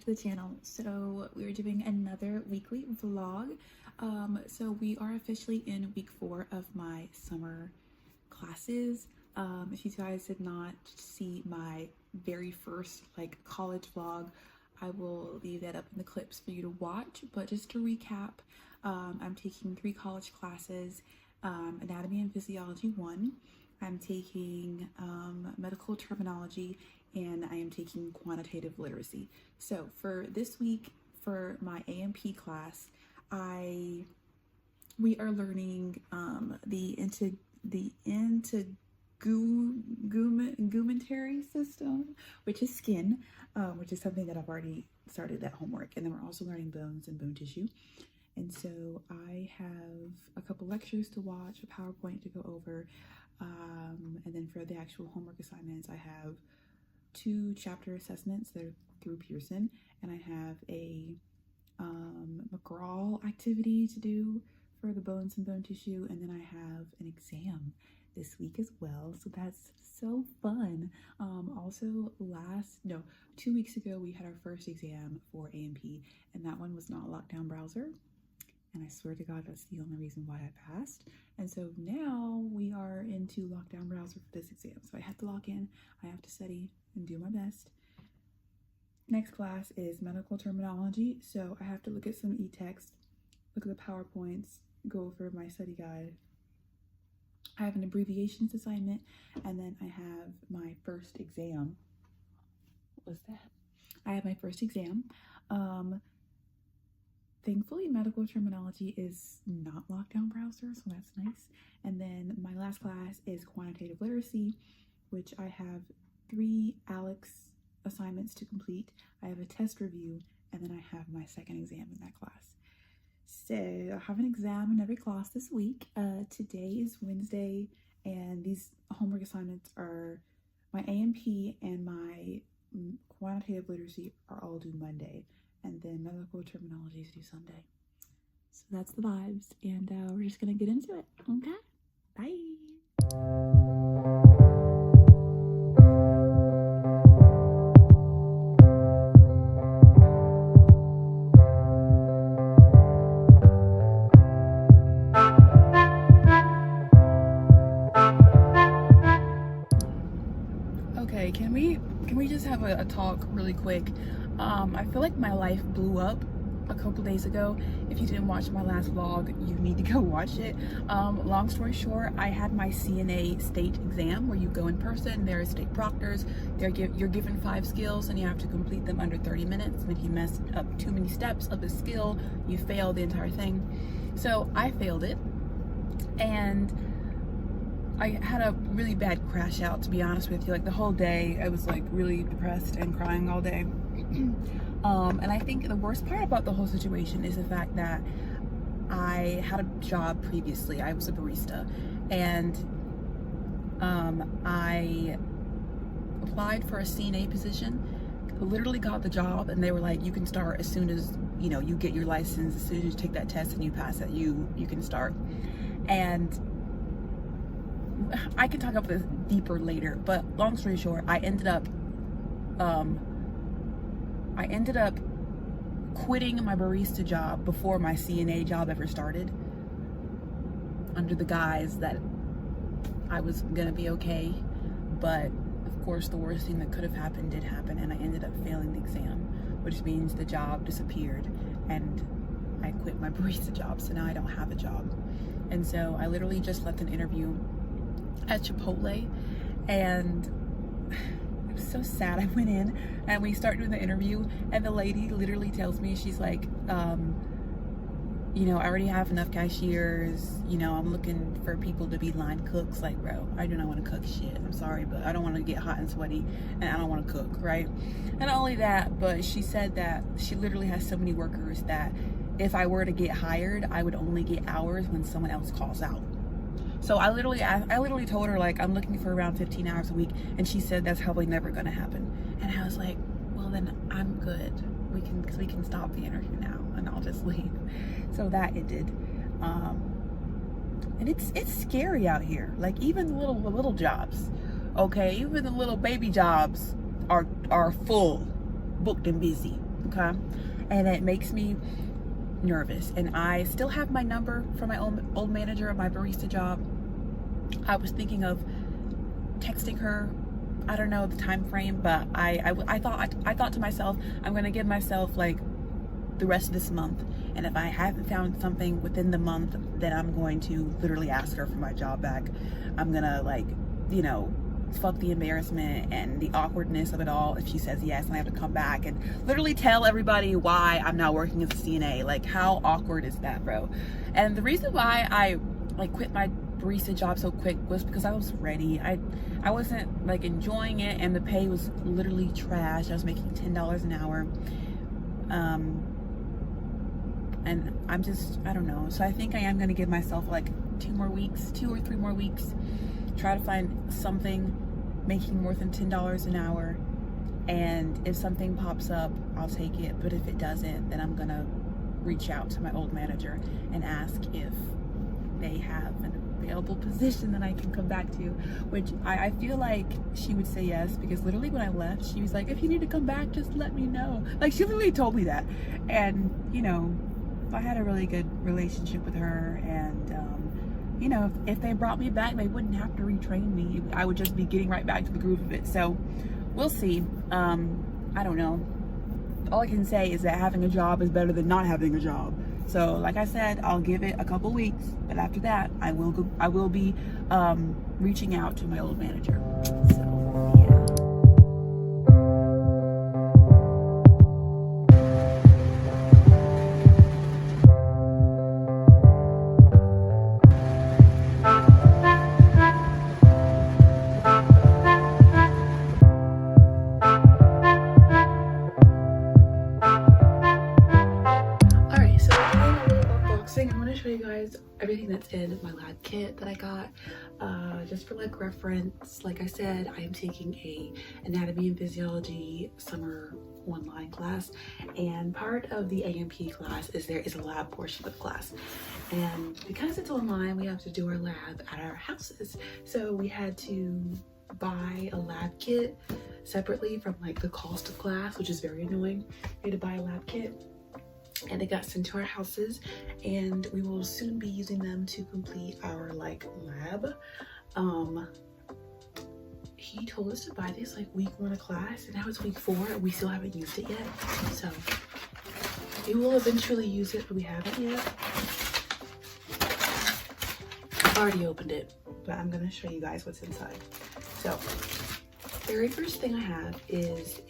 to the channel. So we're doing another weekly vlog. So we are officially in week 4 of my summer classes. If you guys did not see my very first college vlog, I will leave that up in the clips for you to watch. But just to recap, I'm taking 3 college classes, anatomy and physiology 1. I'm taking medical terminology, and I am taking quantitative literacy. So for this week, for my AMP class, we are learning the integumentary system, which is skin, which is something that I've already started that homework. And then we're also learning bones and bone tissue. And so I have a couple lectures to watch, a PowerPoint to go over, and then for the actual homework assignments, I have 2 chapter assessments that are through Pearson, and I have a McGraw activity to do for the bones and bone tissue, and then I have an exam this week as well, so that's so fun. Also 2 weeks ago we had our first exam for AMP, and that one was not lockdown browser, and I swear to God that's the only reason why I passed. And so now we are into lockdown browser for this exam, so I have to log in, I have to study and do my best. Next class is medical terminology, so I have to look at some e-text, look at the PowerPoints, go over my study guide. I have an abbreviations assignment, and then I have my first exam. What was that? I have my first exam. Thankfully, medical terminology is not lockdown browser, so that's nice. And then my last class is quantitative literacy, which I have 3 ALEX assignments to complete. I have a test review, and then I have my second exam in that class. So I have an exam in every class this week. Today is Wednesday, and these homework assignments are my AMP and my quantitative literacy are all due Monday, and then medical terminology is due Sunday. So that's the vibes, and we're just gonna get into it. Okay, bye. Okay, can we just have a talk really quick? I feel like my life blew up a couple days ago. If you didn't watch my last vlog, you need to go watch it. Long story short, I had my CNA state exam where you go in person. There are state proctors. You're given 5 skills and you have to complete them under 30 minutes. And if you mess up too many steps of the skill, you fail the entire thing. So I failed it, and I had a really bad crash out, to be honest with you. Like the whole day I was like really depressed and crying all day. And I think the worst part about the whole situation is the fact that I had a job previously. I was a barista, and I applied for a CNA position, literally got the job, and they were like, you can start as soon as you get your license. As soon as you take that test and you pass it, you can start. And I can talk about this deeper later, but long story short, I ended up quitting my barista job before my CNA job ever started, under the guise that I was gonna be okay. But of course the worst thing that could have happened did happen, and I ended up failing the exam, which means the job disappeared and I quit my barista job, so now I don't have a job. And so I literally just left an interview at Chipotle, and it was so sad. I went in and we start doing the interview, and the lady literally tells me, she's like, I already have enough cashiers, I'm looking for people to be line cooks. Like, bro, I do not want to cook shit. I'm sorry, but I don't want to get hot and sweaty, and I don't want to cook, right? And not only that, but she said that she literally has so many workers that if I were to get hired, I would only get hours when someone else calls out. So I literally told her, like, I'm looking for around 15 hours a week, and she said that's probably never gonna happen. And I was like, well, then I'm good. We can stop the interview now, and I'll just leave. So that it did. And it's scary out here. Like, even the little jobs, okay, even the little baby jobs are full, booked and busy. okay? And it makes me nervous. And I still have my number from my old manager at my barista job. I was thinking of texting her. I don't know the time frame, but I thought to myself, I'm gonna give myself like the rest of this month, and if I haven't found something within the month, then I'm going to literally ask her for my job back. I'm gonna, like, you know, fuck the embarrassment and the awkwardness of it all if she says yes and I have to come back and literally tell everybody why I'm not working as a CNA. Like, how awkward is that, bro? And the reason why I like quit my barista job so quick was because I was ready. I wasn't like enjoying it, and the pay was literally trash. I was making $10 an hour. And I'm just, I don't know. So I think I am gonna give myself like 2 or 3 more weeks, try to find something making more than $10 an hour. And if something pops up, I'll take it. But if it doesn't, then I'm gonna reach out to my old manager and ask if they have an available position that I can come back to, which I feel like she would say yes, because literally when I left, she was like, if you need to come back, just let me know. Like, she literally told me that. And, you know, I had a really good relationship with her, and you know, if they brought me back, they wouldn't have to retrain me. I would just be getting right back to the groove of it. So we'll see. I don't know. All I can say is that having a job is better than not having a job. So like I said, I'll give it a couple weeks, but after that, I will be reaching out to my old manager. So yeah. I'm going to show you guys everything that's in my lab kit that I got, just for like reference. Like I said, I am taking a anatomy and physiology summer online class, and part of the AMP class is there is a lab portion of the class, and because it's online, we have to do our lab at our houses. So we had to buy a lab kit separately from like the cost of class, which is very annoying. We had to buy a lab kit, and it got sent to our houses, and we will soon be using them to complete our like lab. He told us to buy this like week 1 of class, and now it's week 4 and we still haven't used it yet. So we will eventually use it, but we haven't yet. I've already opened it, but I'm gonna show you guys what's inside. So very first thing I have is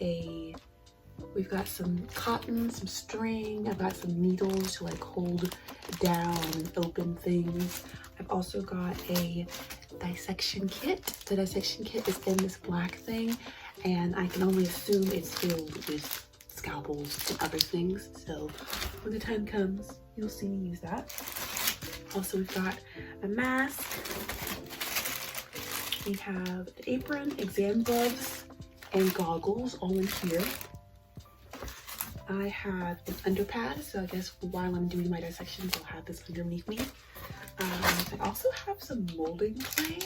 we've got some cotton, some string. I've got some needles to like hold down and open things. I've also got a dissection kit. The dissection kit is in this black thing, and I can only assume it's filled with scalpels and other things. So when the time comes, you'll see me use that. Also, we've got a mask. We have an apron, exam gloves, and goggles all in here. I have an underpad, so I guess while I'm doing my dissections, I'll have this underneath me. I also have some molding clay,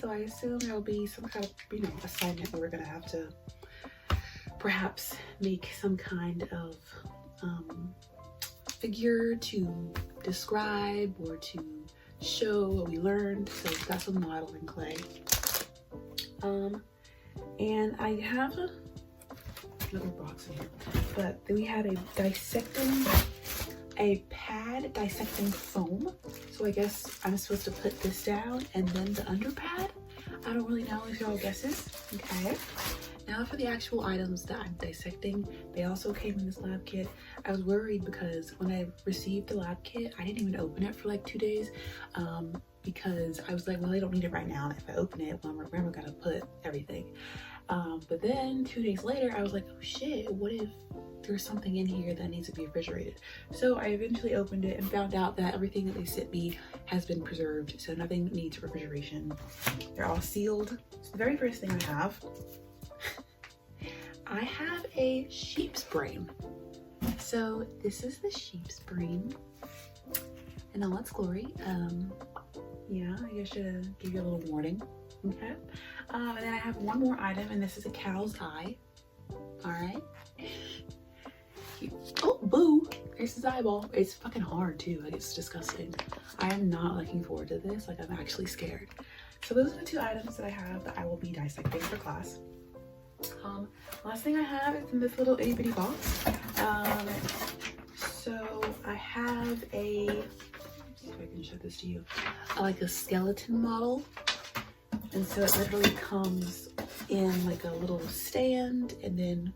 so I assume there'll be some kind of, you know, assignment where we're gonna have to perhaps make some kind of figure to describe or to show what we learned. So we've got some modeling clay. And I have another box in here, but then we have a pad dissecting foam. So I guess I'm supposed to put this down and then the underpad. I don't really know, if y'all guesses. Okay. Now for the actual items that I'm dissecting, they also came in this lab kit. I was worried because when I received the lab kit, I didn't even open it for like 2 days, because I was like, well, I don't need it right now. If I open it, where am I gonna put everything? But then 2 days later, I was like, oh shit, what if there's something in here that needs to be refrigerated? So I eventually opened it and found out that everything that they sent me has been preserved, so nothing needs refrigeration. They're all sealed. So the very first thing I have a sheep's brain. So this is the sheep's brain in all its glory. Yeah, I guess I should give you a little warning. Okay. And then I have one more item, and this is a cow's eye. All right. boo, here's his eyeball. It's fucking hard too, like it's disgusting. I am not looking forward to this, like I'm actually scared. So those are the two items that I have that I will be dissecting for class. Last thing I have is in this little itty bitty box. So I have a, see if I can show this to you, like a skeleton model. And so it literally comes in like a little stand, and then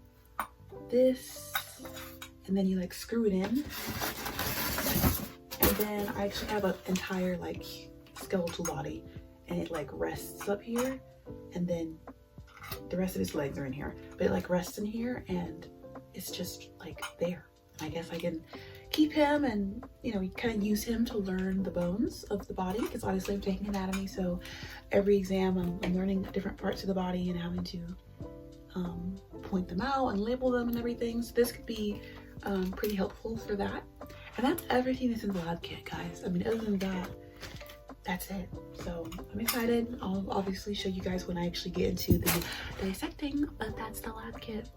this, and then you like screw it in. And then I actually have an entire like skeletal body, and it like rests up here, and then the rest of his legs are in here, but it like rests in here, and it's just like there. I guess I can keep him and, you know, kind of use him to learn the bones of the body, because obviously I'm taking anatomy, so every exam I'm learning different parts of the body and having to point them out and label them and everything. So this could be pretty helpful for that. And that's everything that's in the lab kit, guys. I mean, other than that, that's it. So I'm excited. I'll obviously show you guys when I actually get into the dissecting, but that's the lab kit.